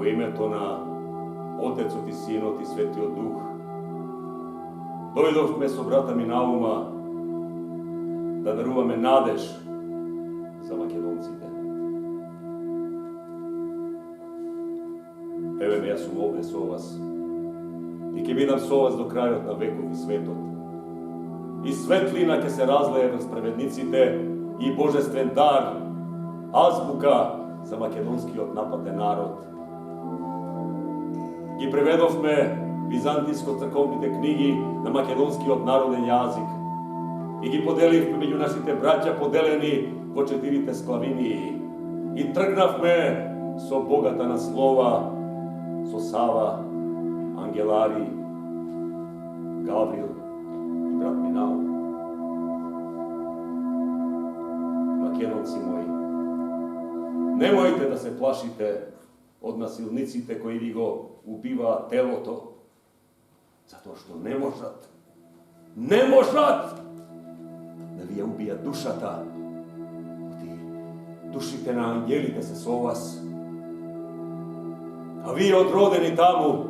Во името на Отецот и Синот и Светиот Дух, дојдовме со брата ми на ума да даруваме надеж за македонците. Еве ме, јас сум овде со вас и ќе бидам со вас до крајот на веков и светот. И светлина ќе се разлее врз праведниците и божествен дар, азбука за македонскиот нападен народ. Ги преведовме византиско-црковните книги на македонскиот народен јазик и ги поделивме меѓу нашите браќа поделени во 4 склавинии и тргнавме со богата наслова, со Сава, Ангелари, Гаврил и брат Минал. Македонци мои, немојте да се плашите од насилниците кои ви го убиваат телото, затоа што не можат да ви ја убијат душата. Душите на ангелите се со вас. А вие одродени таму,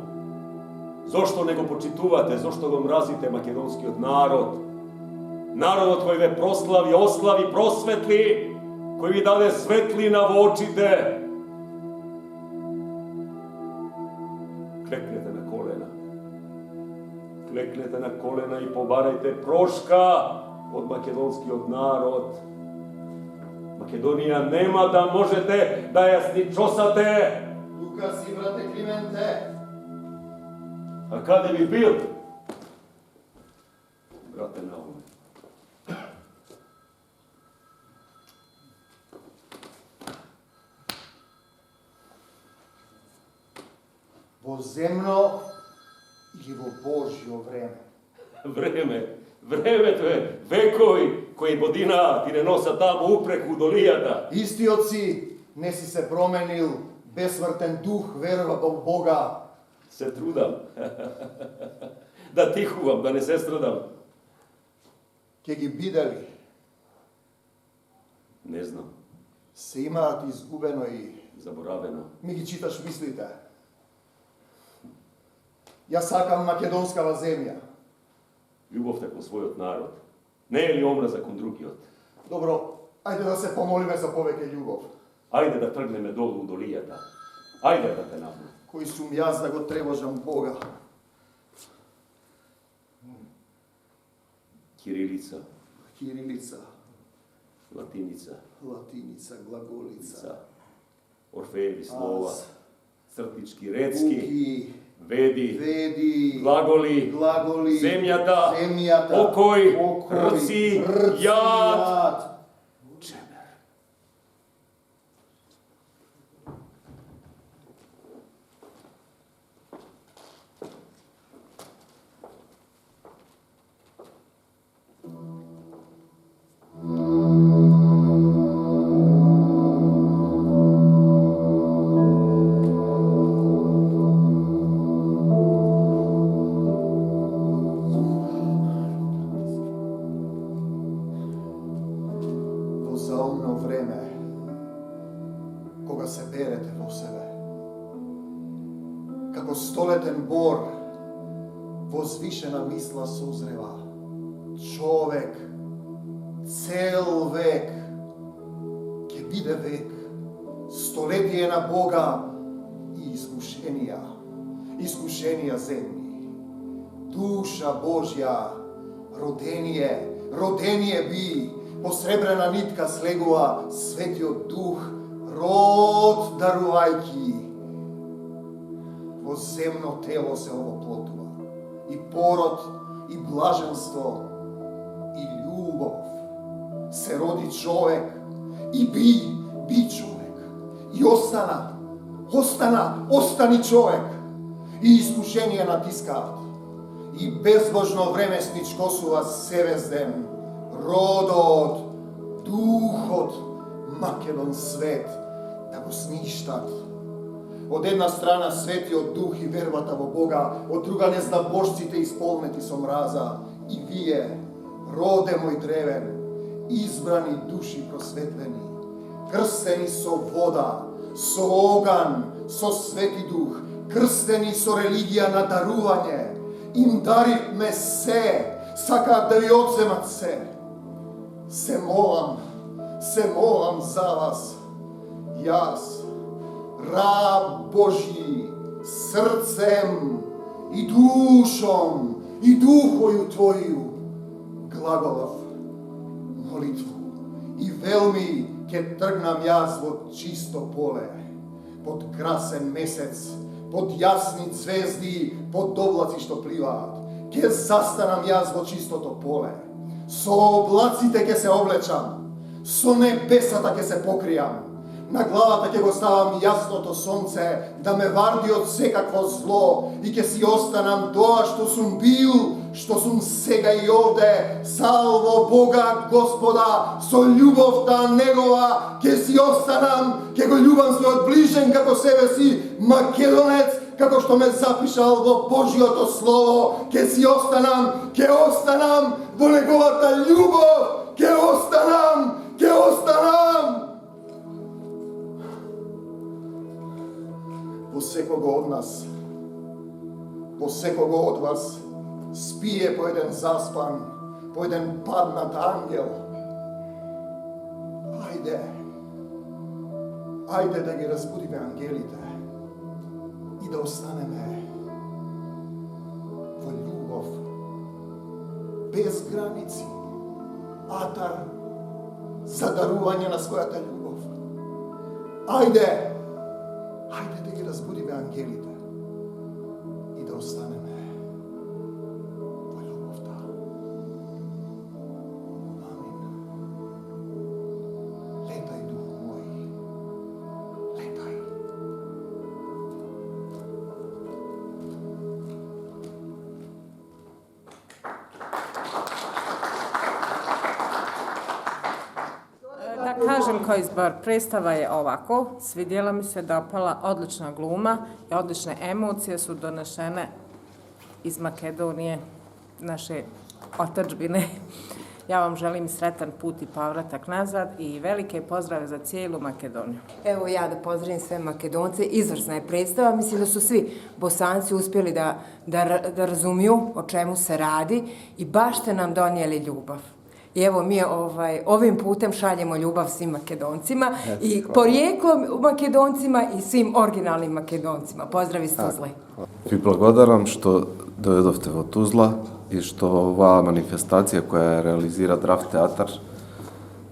зошто не го почитувате, зошто го мразите македонскиот народ? Народот кој ве прослави, ослави, просветли, кој ви даде светлина во очите. Клекнете на колена. Клекнете на колена и побарајте прошка од македонскиот народ. Македонија нема да можете да ја сничосате. Тука си, брате Клименте. А каде би бил? Брате Науме. Во земно или во Божјо време? Времето е векови кои година ти не носа таму упреку долијата. Истиот си, не си се променил, безсмртен дух, верува во Бога. Се трудам да тихувам, да не се страдам. Ке ги бидели? Не знам. Се имаат изгубено и Заборавено. ми ги читаш мислите. Јас сакам македонскава земја. Љубовта кон својот народ. Не е ли омраза кон другиот? Добро, ајде да се помолиме за повеќе љубов. Ајде да тргнеме долу у долијата. Ајде да те напну. Кој сум јас да го тревожам Бога? Кирилица, Кирилица, латиница, латиница, глаголица, Орфееви слова, цртички, рецки, буки, веди, глаголи, земјата, земјата, покој, рци, јад, чемер. Столетен бор, возвишена мисла созрева. Човек, цел век, ќе биде век, столетие на Бога и искушенија земни. Душа Божја, родение би, по сребрена нитка слегува Светиот Дух, род дарувајки. Во земно тело се овоплотува и пород, и блаженство, и љубов. Се роди човек и би човек. И остани човек. И искушенија натискаат. И безбожно време сничкосува севезден, родот, духот, Македон свет, да го сништат. Од една страна Светиот Дух и вербата во Бога, од друга незнабожците исполнети со мраза. И вие, роде мој древен, избрани души просветлени, крстени со вода, со оган, со свети дух, крстени со религија на дарување, им даривме се, сакаат да ви одземат се. Се молам за вас, јас, раб Божи, срцем и душом и духою Твоју, глаголав молитву и велми ќе тргнам јас во чисто поле, под красен месец, под јасни звезди, под облаци што пливаат. Ќе застанам јас во чистото поле, со облаците ќе се облечам, со небесата ќе се покријам, на главата ќе го ставам јасното сонце, да ме варди од секакво зло и ќе си останам тоа што сум бил, што сум сега и овде, салво Бога Господа, со љубовта Негова, ќе си останам, ќе го љубам својот ближен како себе си, македонец, како што ме запишал во Божјото Слово, ќе си останам во Неговата љубов, ќе останам! Во секого од нас, во секого од вас, спие по еден заспан, по еден паднат ангел. Ајде да ги разбудиме ангелите и да останеме во љубов, без граници, атар за дарување на својата љубов. Ајде да ги разбудиме ангелите и да останеме во љубовта. Амин. Летај, дух мој, летај. Da kažem kao izbor, predstava je ovako, svidjela mi se, dopala, odlična gluma i odlične emocije su donešene iz Makedonije, naše otadžbine. Ja vam želim sretan put i povratak nazad i velike pozdrave za cijelu Makedoniju. Evo ja da pozdravim sve Makedonce, izvrsna je predstava, mislim da su svi Bosanci uspjeli da razumiju o čemu se radi i baš ste nam donijeli ljubav. I evo mi ovim putem šaljemo ljubav svim Makedoncima i porijeklom Makedoncima i svim originalnim Makedoncima. Pozdrav iz Tuzle. Vi благодарам што дојдовте во Тузла и што оваа манифестација која реализира Драф театар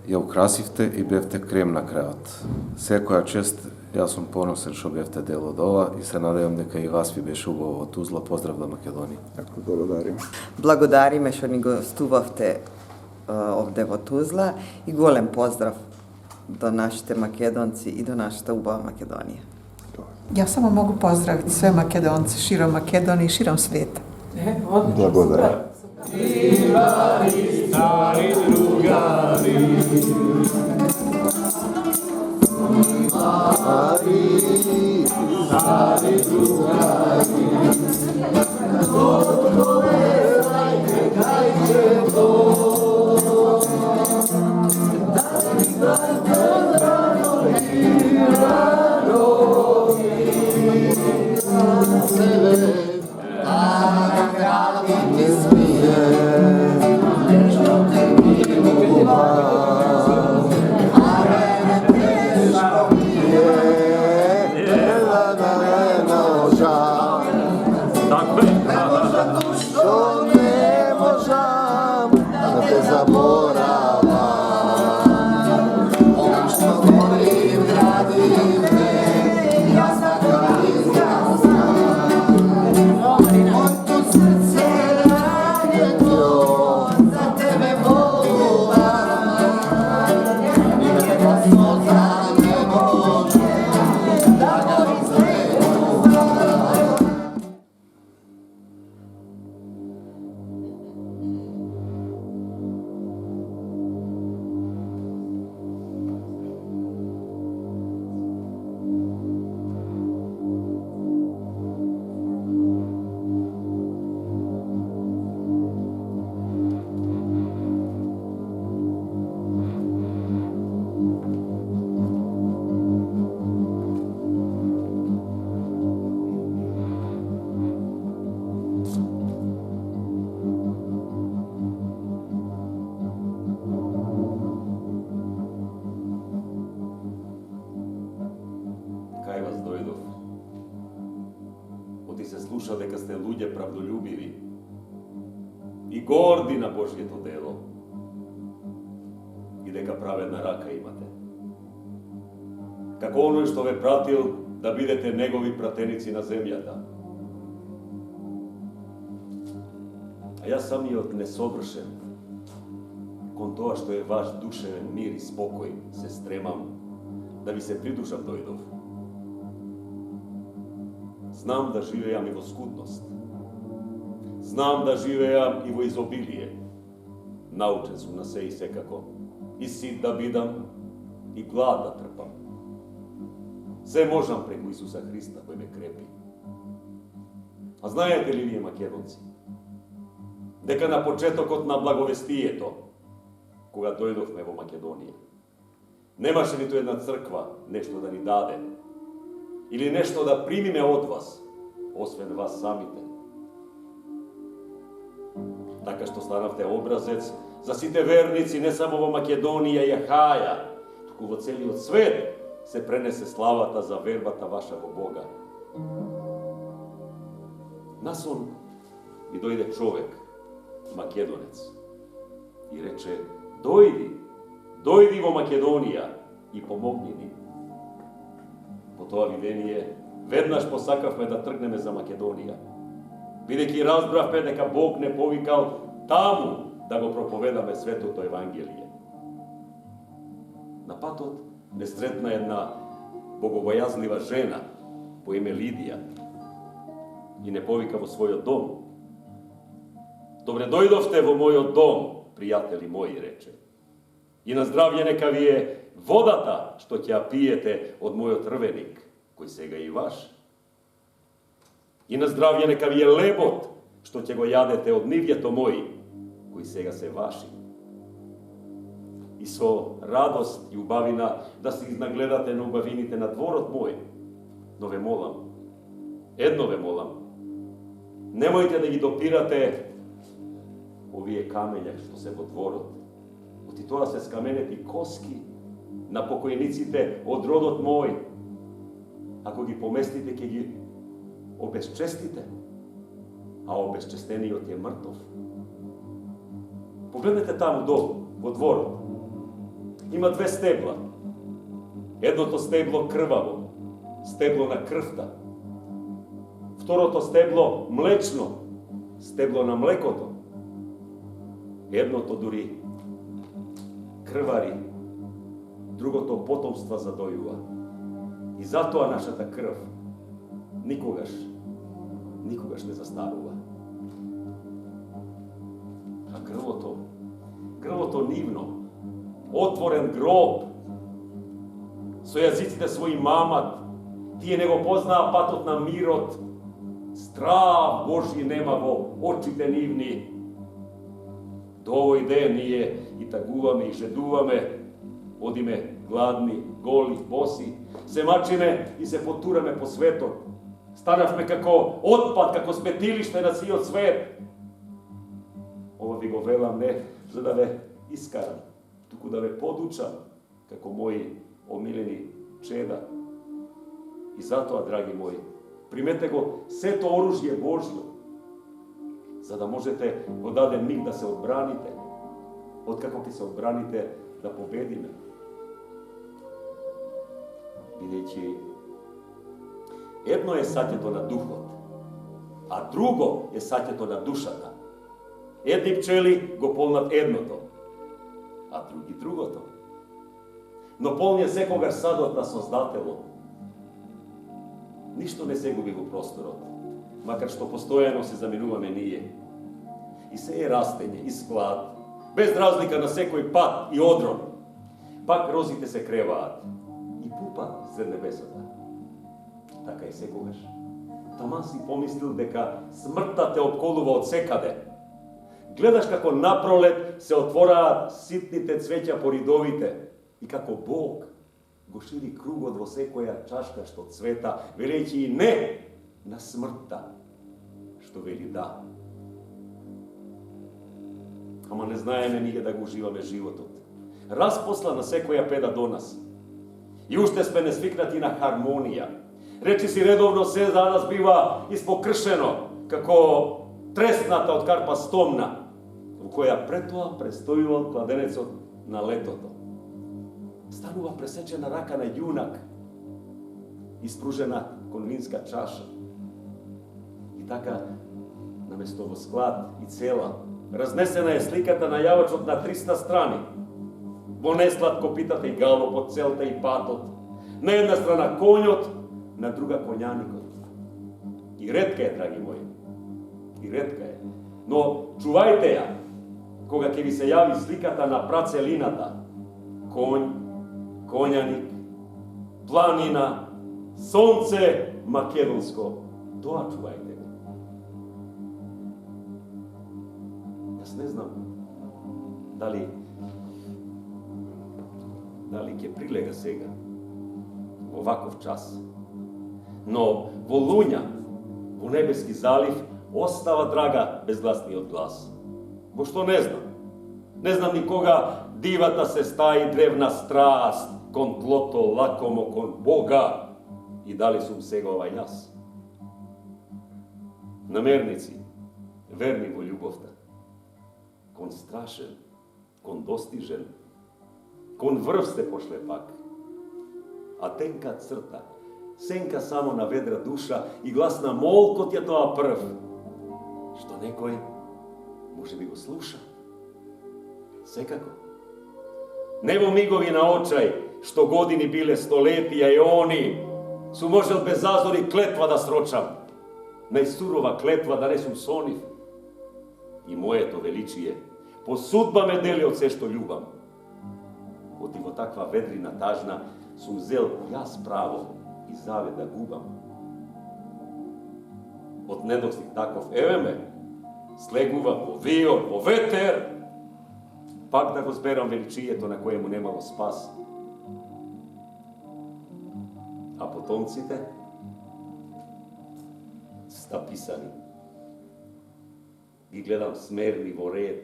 ја украсивте и бевте крем на крајот. Секоја чест, јас сум поносен што бевте дел од ова и се надевам дека и вас ви беше убаво во Тузла. Поздрав до Македонија. Благодариме што ни гостувавте ovde во Tuzla i golem pozdrav do našite Makedonci i do našta ubava Makedonije. Ja samo mogu pozdraviti sve Makedonce širom Makedonije i širom svijeta. Благодарам. Žal kaj vas dojdov. Oti se sluša, дека сте луѓе правдолюбиви и горди на Божјето дело и дека праведна рака имате. Како оној што ве пратил да бидете негови пратеници на земјата. А јас самиот несовршен, кон тоа што е ваш душевен мир и спокој, се стремам да ви се придружам дојдов. Знам да живеам и во скудност. Знам да живеам и во изобилие. Научен сум на се и секако. И сит да бидам, и глад да трпам. Се можам преку Исуса Христа кој ме крепи. А знаете ли вие, македонци, дека на почетокот на благовестието, кога дојдовме во Македонија, немаше ниту една црква нешто да ни даде или нешто да примиме од вас, освен вас самите. Така што станавте образец за сите верници не само во Македонија и Ахаја, туку во целиот свет се пренесе славата за вербата ваша во Бога. Насон ми дојде човек, македонец, и рече: дојди во Македонија и помогни ни. По тоа видение, веднаш посакавме да тргнеме за Македонија, бидејќи разбравме дека Бог не повикал таму да го проповедаме светото Евангелие. На патот не сретна една богобојазлива жена по име Лидија и не повика во својот дом. Добре дојдовте во мојот дом, пријатели мои, рече. И на здравје нека ви е водата што ќе ја пиете од мојот рвеник, кој сега е и ваш. И на здравје нека ви е лебот што ќе го јадете од нивјето мои, кои сега се ваши. И со радост и убавина да се изнагледате на убавините на дворот мој. Но ве молам, едно ве молам, немојте да ги допирате овие камења што се во дворот. Оти тоа се скаменети коски на покојниците од родот мој. Ако ги поместите, ќе ги обесчестите, а обесчестениот е мртов. Погледнете таму долу, во дворот. Има две стебла. Едното стебло крваво, стебло на крвта. Второто стебло млечно, стебло на млекото. Едното дури крвари, другото потомства задојува. И затоа нашата крв никогаш не застарува. А грлото нивно, отворен гроб, со јазиците своји мамат, тие не го познаа патот на мирот, страв Божји нема во очите нивни. До овој ден ние и тагуваме и жедуваме, одиме гладни, голи, боси, се мачиме и се потураме по светот. Станавме како отпад, како сметилиште на сиот свет. Ова ви го велам не за да ве искарам, туку да ве подучам како мои омилени чеда. И затоа, драги мои, примете го сето оружје Божјо, за да можете во даден миг да се одбраните, откако ќе се одбраните да победиме. Бидејќи едно е саќето на духот, а друго е саќето на душата. Едни пчели го полнат едното, а други другото. Но полни е секогаш садот на Создателот. Ништо не се губи во просторот, макар што постојано се заминуваме ние. И се е растење, и склад, без разлика на секој пат и одрон. Пак розите се креваат и пупат зред небесата. Така и секогаш. Таман си помислил дека смртта те обколува од секаде. Гледаш како напролет се отвораат ситните цвеќа по ридовите и како Бог го шири кругот во секоја чашка што цвета, велејќи и не на смртта, што вели да. Ама не знаеме ние да го уживаме животот. Распосла на секоја педа до нас. I ušte sme ne sviknatina harmonija. Reči si redovno se danas biva ispokršeno, kako tresnata od karpa stomna, u koja pretoa prestojiva kladeneco na letoto. Stanuva presečena raka na junak, ispružena konvinska čaša. I taka namesto sklad i cela, raznesena je slikata na javačot na 300 strani. Vo neslatko pitate i galop od celta i patot. Na jedna strana konjot, na druga konjanikot. I retka je, dragi moji. I retka je. No, čuvajte ja, koga ke vi se javi slikata na prace linata. Konj, konjanik, planina, sonce makedonsko. Toa čuvajte. Jas ne znam da li ke prilega sega ovakov čas. No, Volunja, u nebeski zaliv, ostava draga bezglasniji od glasa. Bo što ne znam. Ne znam nikoga divata se staji drevna strast, kon tloto lakomo kon Boga i da li sum sega ovaj jas. Namernici, verni vo ljubovta, kon strašen, kon dostižen, kon vrv ste pošle pak, a tenka crta, senka samo na vedra duša i glasna mol kot je toa prv, što nekoj može bi go sluša. Sekako. Nevo migovi na očaj, što godini bile stoletija i oni su možel bez zazori kletva da sročam. Najsurova kletva da ne sum soniv. I moje to veličije, po sudba me deli od sve što ljubam. Otivo takva vedrina tažna sum zel jas pravo i zave da gubam. Od nedoksih takov eveme, sleguva po vior, po veter, pak da go zberam veličije to na kojemu nemalo spas. A potomcite sta pisani. I gledam smerni vo red.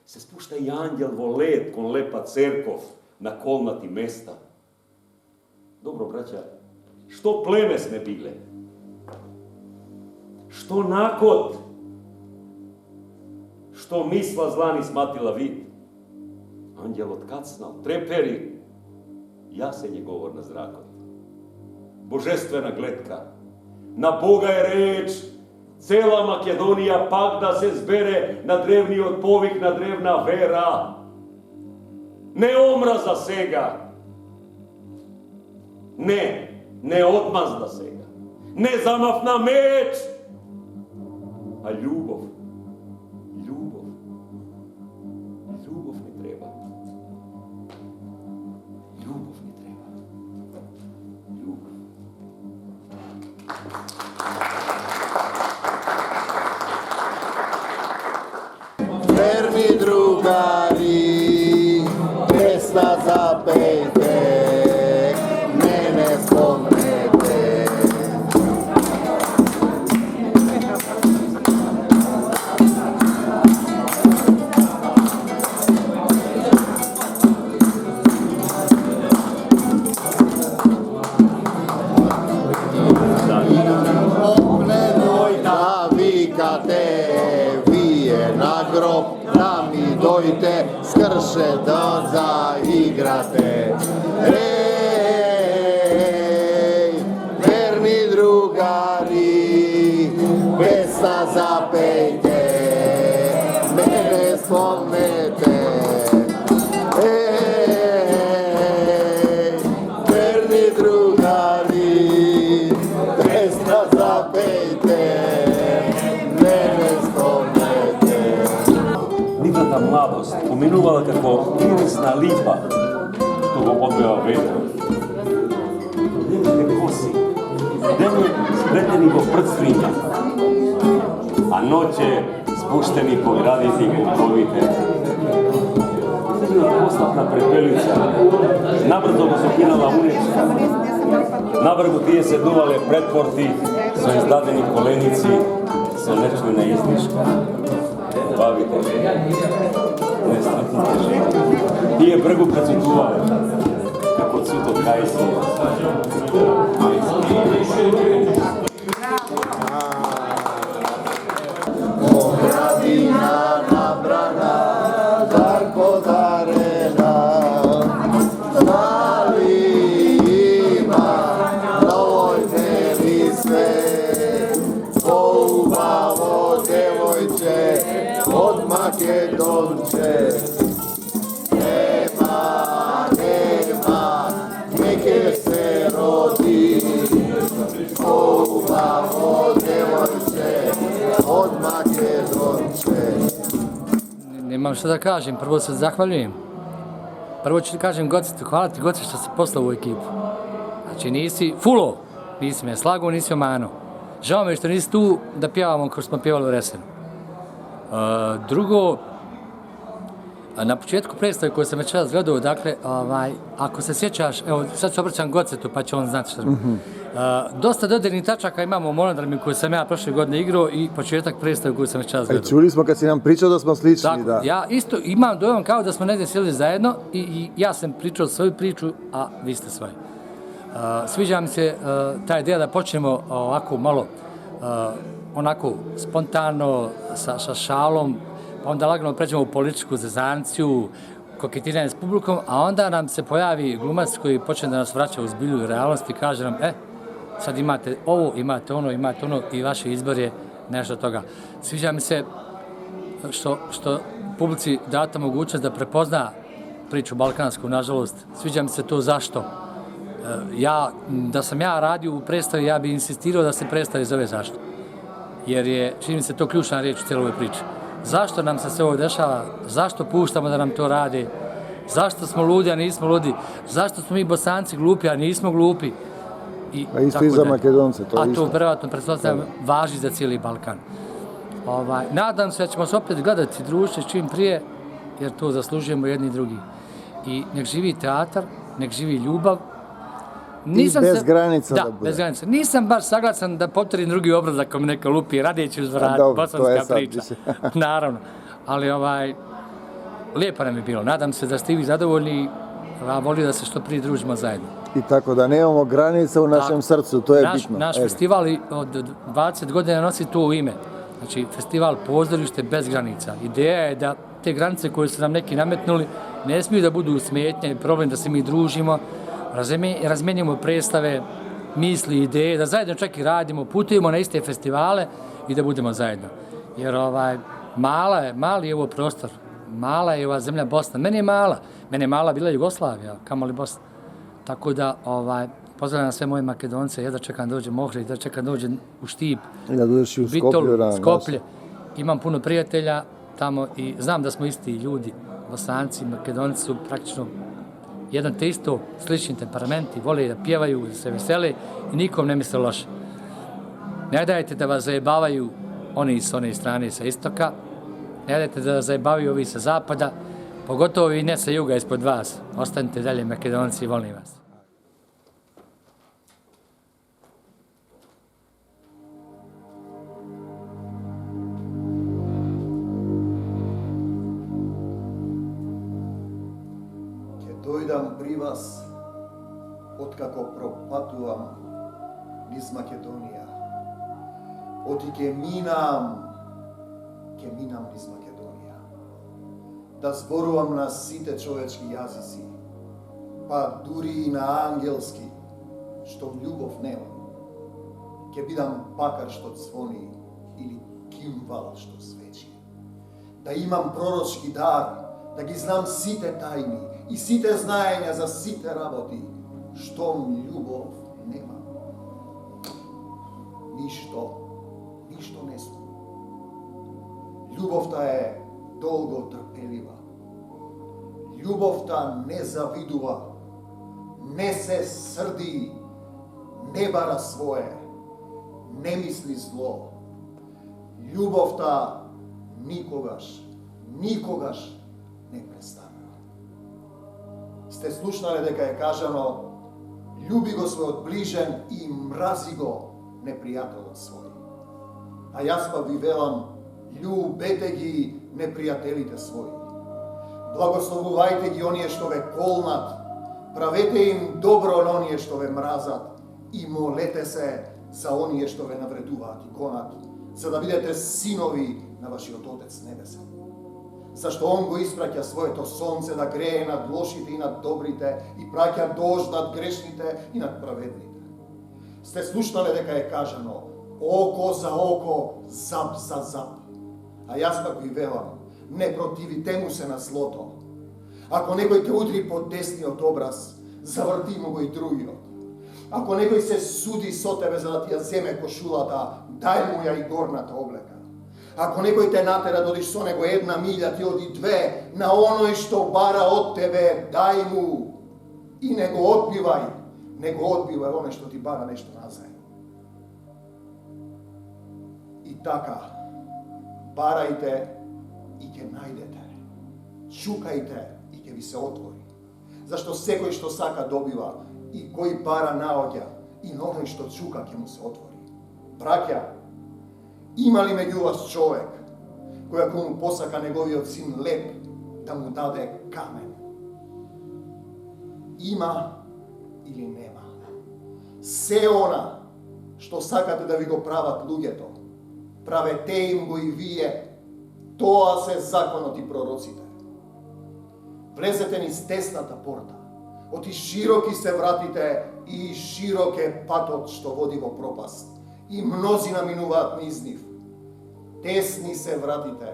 Se spušta i anđel vo led kon lepa cerkov na kolnati mesta. Dobro, braća, što pleme sme bile? Što nakot? Što misla zlani smatila vid? Anđel otkacnal, treperi, jasenje govor na zrakot. Božestvena gletka, na Boga je reč, cela Makedonija pak da se zbere na drevni odpovik, na drevna vera. Ne omraza sega, ne odmazda sega, ne zamafna meč, a ljubav mi treba. Ljubav mi treba. Ljubav. Verni drugari, pesna zapejte, mene spomnete. Nemoj da vikate, vije na grob, da mi dojte, skrše da zaigrate. Ej, verni drugari, pesna zapejte, mene spomnete. Ej, verni drugari, pesna zapejte, mene spomnete. Nikada mladost pominuvala kako irisna lipa, što go odbeva vetrom. Nemojte kosi, nemoj spreteni go prcvinja, a noće spušteni pograditi glupovite. Zemlja postapna prepelica, nabrzo go zokinala unečka, nabrgo tije se duvale pretporti, so izdadeni kolenici, so nečujna izdiška. Bavite se, ne strpnite žene. Tije brgu kad su duvale, kako cuto kajsija. Gradina nabrana, dar podarena, mali ima na ovoj tebi sve, poubavo djevojče od Makedonče. Nema, neke se rodi, poubavo djevojče od Makedonče. Nemam što da kažem, prvo se zahvaljujem. Prvo ću da kažem Gocitu, hvala ti Goci što si poslao u ekipu. Znači nisi fulo, nisi me slago, nisi omano. Žao mi je što nisi tu da pjevamo kao što smo pjevali u Resenu. Drugo, na početku predstave koju sam već raz gledao, dakle, ako se sjećaš, evo sad se obraćam Gocitu pa će on znati što. Dosta dodirnih tačaka imamo u monodrami koju sam ja prošle godine igrao i početak predstave koju sam već raz gledao. Čuli smo kad si nam pričao da smo slični, tako, da. Ja isto imam dojam kao da smo negdje sjeli zajedno i ja sam pričao svoju priču, a vi ste svoje. Sviđa mi se ta ideja da počnemo ovako malo, onako spontano, sa šalom, pa onda lagano pređemo u političku zezanciju, koketiranje s publikom, a onda nam se pojavi glumac koji počne da nas vraća u zbilju i realnost i kaže nam, sad imate ovo, imate ono i vaš izbor je nešto od toga. Sviđa mi se što publici data mogućnost da prepozna priču balkansku, nažalost. Sviđa mi se to zašto. Da sam ja radio u predstavi, ja bi insistirao da se predstavi zove zašto. Jer je, čini mi se, to ključna riječ u cijeloj ovoj priči. Zašto nam se sve ovo dešava? Zašto puštamo da nam to rade? Zašto smo ludi, a nismo ludi? Zašto smo mi Bosanci glupi, a nismo glupi? A isto i za Makedonce, to isto. A to vjerojatno pretpostavljam važi za cijeli Balkan. Nadam se da ćemo se opet gledati, društvo čim prije, jer to zaslužujemo jedni i drugi. I nek živi teatar, nek živi ljubav. Bez granica da bude. Bez granica. Nisam baš saglasan da potvorim drugi obraz ako mi neka lupi Radeći uz vrat, bosanska priča. Naravno. Ali lijepo nam je bilo. Nadam se da ste i vi zadovoljni, a volio da se što prije družimo zajedno. I tako da nemamo granica u našem srcu, to je bitno. Naš festival od 20 godina nosi to ime. Znači, festival Pozorište bez granica. Ideja je da te granice koje su nam neki nametnuli ne smiju da budu smetnje i problem da se mi družimo, razmenjujemo predstave, misli, ideje, da zajedno čak i radimo, putujemo na iste festivale i da budemo zajedno. Jer mali je ovo prostor, mala je ova zemlja Bosna. Meni je mala bila Jugoslavija, kamoli Bosna. Tako da, pozdravljam sve moje Makedonce, ja da čekam da dođem Ohrid, da čekam da dođem u Štip, da dođeš u Skoplje. Imam puno prijatelja tamo i znam da smo isti ljudi. Bosanci, Makedonci su praktično jedan te isto, slični temperamenti, vole da pjevaju, da se vesele i nikom ne misle loše. Ne dajte da vas zajebavaju oni s one strane sa istoka, ne dajte da vas zajebavaju ovi sa zapada, pogotovo i ne sa juga ispod vas. Ostanite dalje Makedonci i volim vas. Dojdam pri vas, otkako propatuvam niz Makedonija. Oti ke minam niz Makedonija. Da zboruvam na site човечки јазици, па дури и на ангелски, што љубов немам. Ке бидам пакар што цвони или кимвал што свечи. Да имам пророчки дар, да ги знам сите тајни и сите знаења за сите работи, штом љубов нема. Ништо не сум. Љубовта е долго трпелива. Љубовта не завидува, не се срди, не бара свое, не мисли зло. Љубовта никогаш не представува. Сте слушнале дека е кажано: љуби го својот ближен и мрази го непријателот свој. А јас па ви велам: љубете ги непријателите своји. Благословувајте ги оние што ве колнат, Правете им добро на оние што ве мразат и молете се за оние што ве навредуваат и гонат, за да бидете синови на вашиот Отец Небесен. Зашто Он го испраќа своето сонце да грее над лошите и над добрите и праќа дожд над грешните и над праведните. Сте слушнале дека е кажано око за око, зап за зап. А јас пак ви велам, не противите му се на злото. Ако некој те удри по десниот образ, заврти му го и другиот. Ако некој се суди со тебе за да ти ја земе кошулата, дај му ја и горната облека. Ако некој те натера да одиш со него 1 милја, ти оди 2, на оној што бара од тебе, дај му. И не го одбивај оној што ти бара нешто назај. И така, барајте и ќе најдете. Чукајте и ќе ви се отвори. Зашто секој што сака добива, и кој бара наоѓа, и на оној што чука ќе му се отвори. Браќа, има ли меѓу вас човек, кој ако му посака неговиот син леп, да му даде камен? Има или нема? Се она што сакате да ви го прават луѓето, правете им го и вие. Тоа се законот и пророците. Влезете низ тесната порта, оти широки се вратите и широк е патот што води во пропаст, и мнозина минуваат низ нив. Тесни се вратите,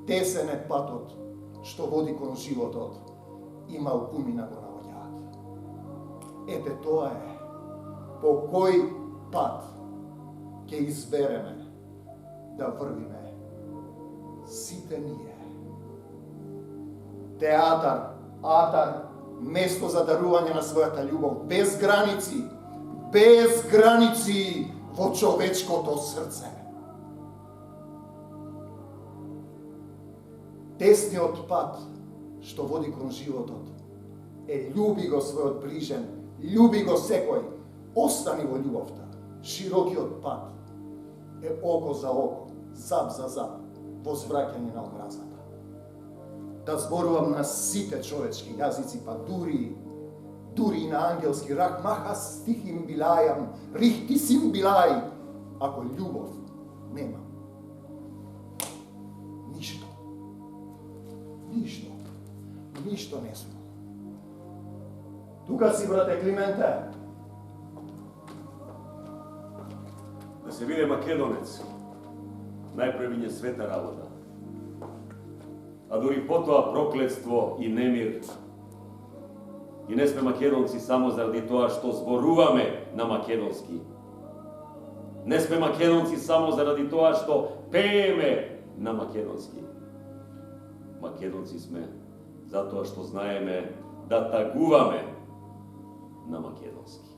тесен е патот што води кон животот, и малкумина го наоѓаат. Ете тоа е по кој пат ќе избереме да врвиме сите ние. Театар, атар, место за дарување на својата љубов, без граници во човечкото срце. Тесниот пат што води кон животот е љуби го својот ближен, љуби го секој, остани во љубовта. Широкиот пат е око за око, зап за зап, возвраќање на омразата. Да зборувам на сите човечки јазици, па дури и на ангелски, рахмаха стихим билајам, рихтисим билај, ако љубов нема. Ништо не сум. Тука си, брате Клименте. Да се биде македонец, најпрвиње света работа. А дури потоа проклетство и немир. И не сме македонци само заради тоа што зборуваме на македонски. Не сме македонци само заради тоа што пееме на македонски. Македонци сме затоа што знаеме да тагуваме на македонски.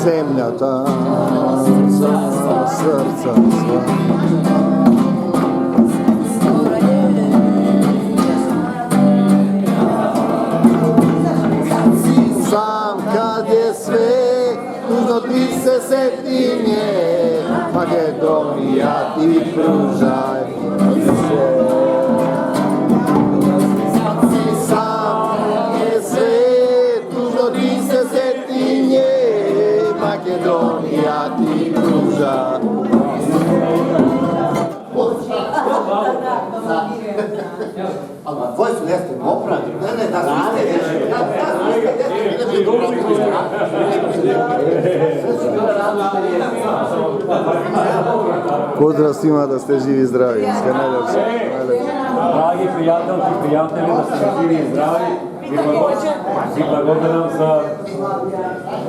Землята, срца сва. Сам kad je sve, tužno ti se seti nje, Makedonija ti pružaj se. Sam je sve, tužno ti se seti nje, Makedonija ti pruža. Tvoji su jeste oprani. Ne, da Pozdrav svima da ste živi i zdravi. Sve najljepše. Dragi prijatelji, da ste živi i zdravi, i blagodaram za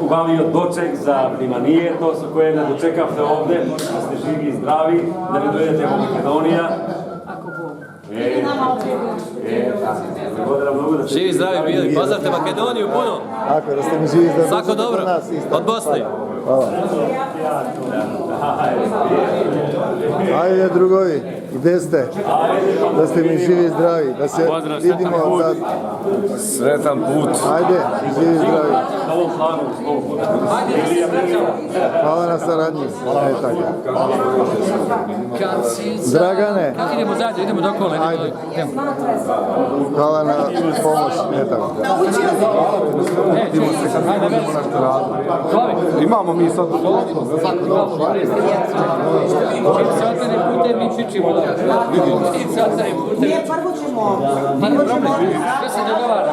ubavio doček za primanije, to su koje ne dočekavte ovde, da ste živi i zdravi, da ne dojedete u Makedonija. Živi i zdravi bili, pozdravite Makedoniju puno. Ako da ste mi živi i zdravi. Svako dobro, od Bosne. Hvala. Ajde drugovi, gde ste? Da ste mi živi i zdravi, da se vidimo za... Sretan put. Ajde, živi i zdravi. Hvala na saradnji. Ajde tako. Dragane. Idemo zajedno, idemo dokole. Ajde. Hvala na pomoć. Ne tako. Imamo mi sad... Čim se otvore putem, mi čičimo. Čim se otvore putem. Nije, prvo ćemo... Sve se dogovara.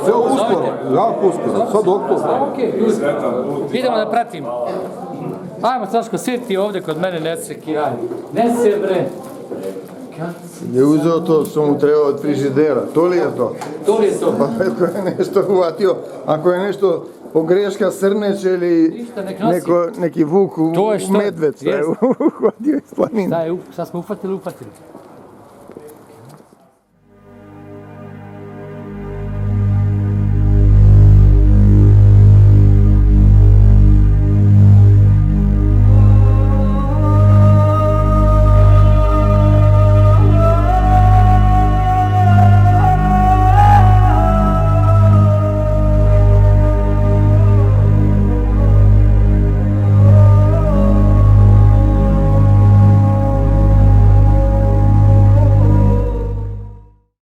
Sve uskoro, jako uskoro, sad oktober. Idemo da pratimo. Ajmo, Saško, sjeti ti ovdje kod mene, ne se kiraj. Ne se, bre. Je uzeo to što mu treba od frižidera, to li je to? To li je to? Pa ako je nešto uvatio, ako je nešto pogreška srneć ili neki vuk medved, šta je uhvatio iz planine. Šta smo uhvatili?